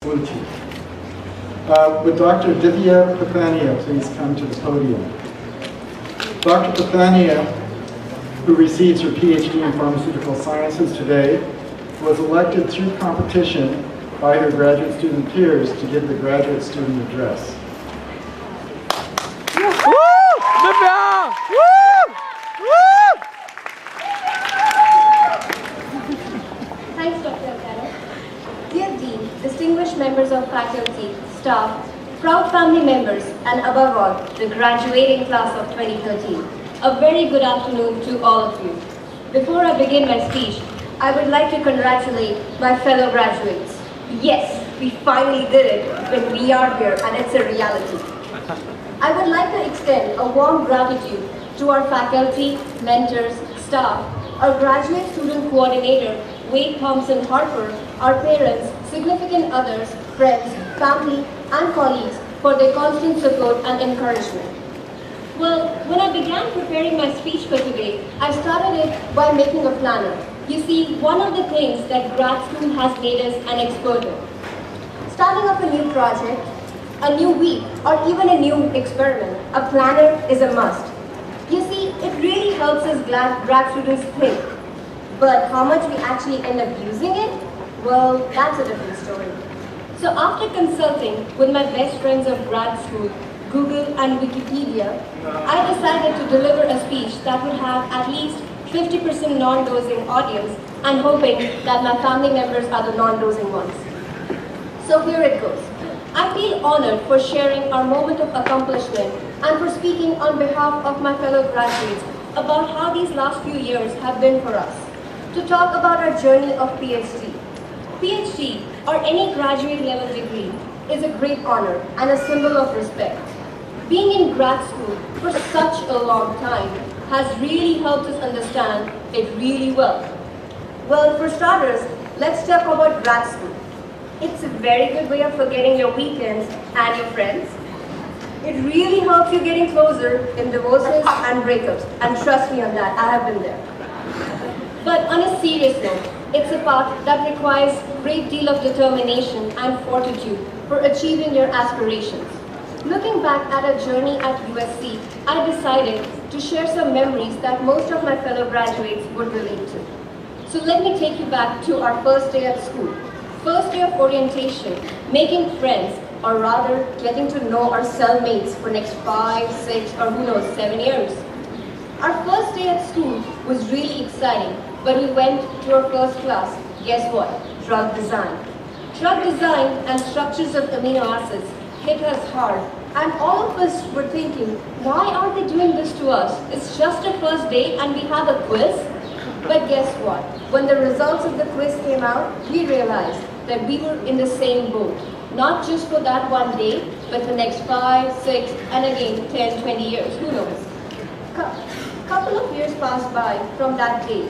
Would Dr. Divya please come to the podium? Dr. Pathania, who receives her PhD in Pharmaceutical Sciences today, was elected through competition by her graduate student peers to give the graduate student address. Divya! Thanks, Dr. O'Connor. Dear Dean, distinguished members of faculty, staff, proud family members, and above all, the graduating class of 2013, a very good afternoon to all of you. Before I begin my speech, I would like to congratulate my fellow graduates. Yes, we finally did it when we are here and it's a reality. I would like to extend a warm gratitude to our faculty, mentors, staff, our graduate student coordinator, Wade Thompson Harper, our parents, significant others, friends, family, and colleagues for their constant support and encouragement. Well, when I began preparing my speech for today, I started it by making a planner. You see, one of the things that grad school has made us an expert in. Starting up a new project, a new week, or even a new experiment, a planner is a must. You see, it really helps us grad students think. But how much we actually end up using it? Well, that's a different story. So after consulting with my best friends of grad school, Google and Wikipedia, I decided to deliver a speech that would have at least 50% non-dosing audience and hoping that my family members are the non-dosing ones. So here it goes. I feel honored for sharing our moment of accomplishment and for speaking on behalf of my fellow graduates about how these last few years have been for us. To talk about our journey of PhD. PhD, or any graduate level degree, is a great honor and a symbol of respect. Being in grad school for such a long time has really helped us understand it really well. Well, for starters, let's talk about grad school. It's a very good way of forgetting your weekends and your friends. It really helps you getting closer in divorces and breakups, and trust me on that, I have been there. But on a serious note, it's a path that requires a great deal of determination and fortitude for achieving your aspirations. Looking back at our journey at USC, I decided to share some memories that most of my fellow graduates would relate to. So let me take you back to our first day at school. First day of orientation, making friends, or rather getting to know our cellmates for next 5, 6, or who knows, 7 years. Our first day at school was really exciting, but we went to our first class. Guess what? Drug design. Drug design and structures of amino acids hit us hard, and all of us were thinking, why are they doing this to us? It's just a first day and we have a quiz? But guess what? When the results of the quiz came out, we realized that we were in the same boat. Not just for that one day, but for next 5, 6, and again 10, 20 years, who knows? Couple of years passed by from that day.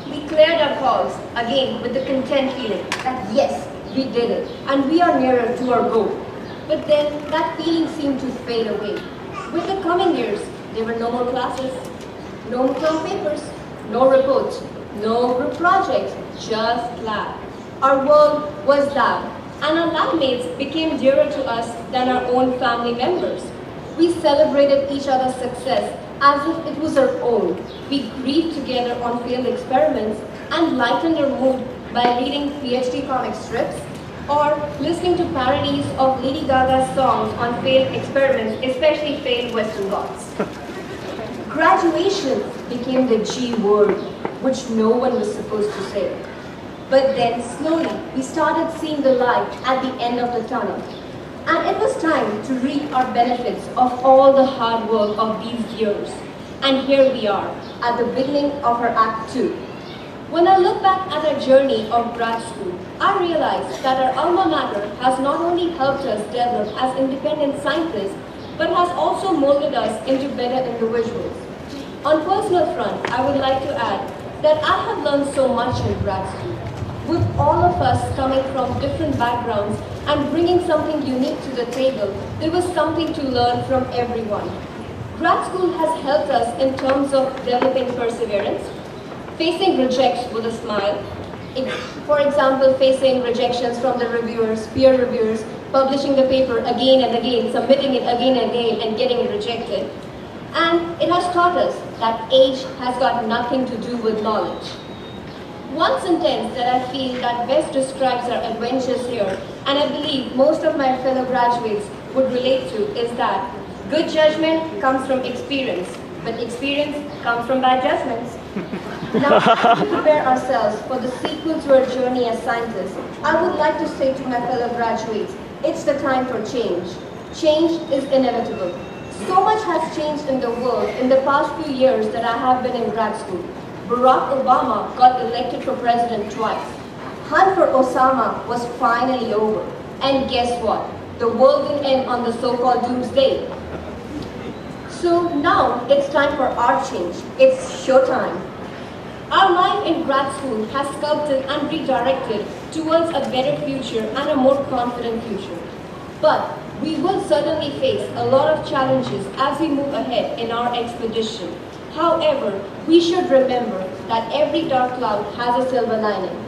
We cleared our calls, again with the content feeling that yes, we did it, and we are nearer to our goal. But then that feeling seemed to fade away. With the coming years, there were no more classes, no more term papers, no reports, no group projects, just lab. Our world was lab, and our lab mates became dearer to us than our own family members. We celebrated each other's success as if it was our own. We grieved together on failed experiments and lightened our mood by reading PhD comic strips or listening to parodies of Lady Gaga's songs on failed experiments, especially failed Western blocks. Graduation became the G word, which no one was supposed to say. But then slowly, we started seeing the light at the end of the tunnel. And it was time to reap our benefits of all the hard work of these years. And here we are, at the beginning of our Act 2. When I look back at our journey of grad school, I realize that our alma mater has not only helped us develop as independent scientists, but has also molded us into better individuals. On personal front, I would like to add that I have learned so much in grad school. With all of us coming from different backgrounds and bringing something unique to the table, there was something to learn from everyone. Grad school has helped us in terms of developing perseverance, facing rejects with a smile, For example, facing rejections from the reviewers, peer reviewers, publishing the paper again and again, submitting it again and again, and getting it rejected. And it has taught us that age has got nothing to do with knowledge. One sentence that I feel that best describes our adventures here, and I believe most of my fellow graduates would relate to, is that good judgment comes from experience, but experience comes from bad judgments. Now, as we prepare ourselves for the sequel to our journey as scientists, I would like to say to my fellow graduates, it's the time for change. Change is inevitable. So much has changed in the world in the past few years that I have been in grad school. Barack Obama got elected for president twice. Hunt for Osama was finally over. And guess what? The world didn't end on the so-called doomsday. So now it's time for our change. It's showtime. Our life in grad school has sculpted and redirected towards a better future and a more confident future. But we will certainly face a lot of challenges as we move ahead in our expedition. However, we should remember that every dark cloud has a silver lining.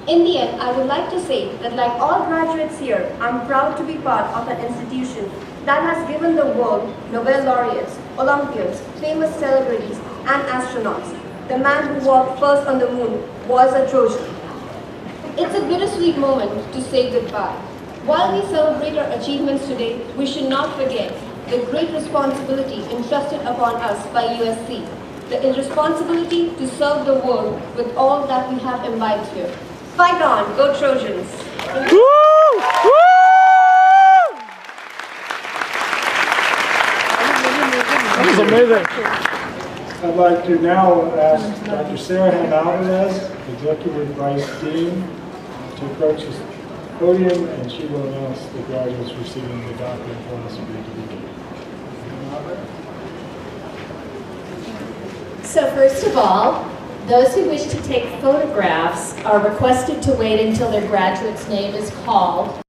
In the end, I would like to say that like all graduates here, I'm proud to be part of an institution that has given the world Nobel laureates, Olympians, famous celebrities, and astronauts. The man who walked first on the moon was a Trojan. It's a bittersweet moment to say goodbye. While we celebrate our achievements today, we should not forget the great responsibility entrusted upon us by USC, the responsibility to serve the world with all that we have imbibed here. Fight on, go Trojans! Woo! Woo! That was amazing. I'd like to now ask Dr. Sarah Alvarez, Executive Vice Dean, to approach the podium, and she will announce the graduates receiving the Doctor in Philosophy degree. So first of all, those who wish to take photographs are requested to wait until their graduate's name is called.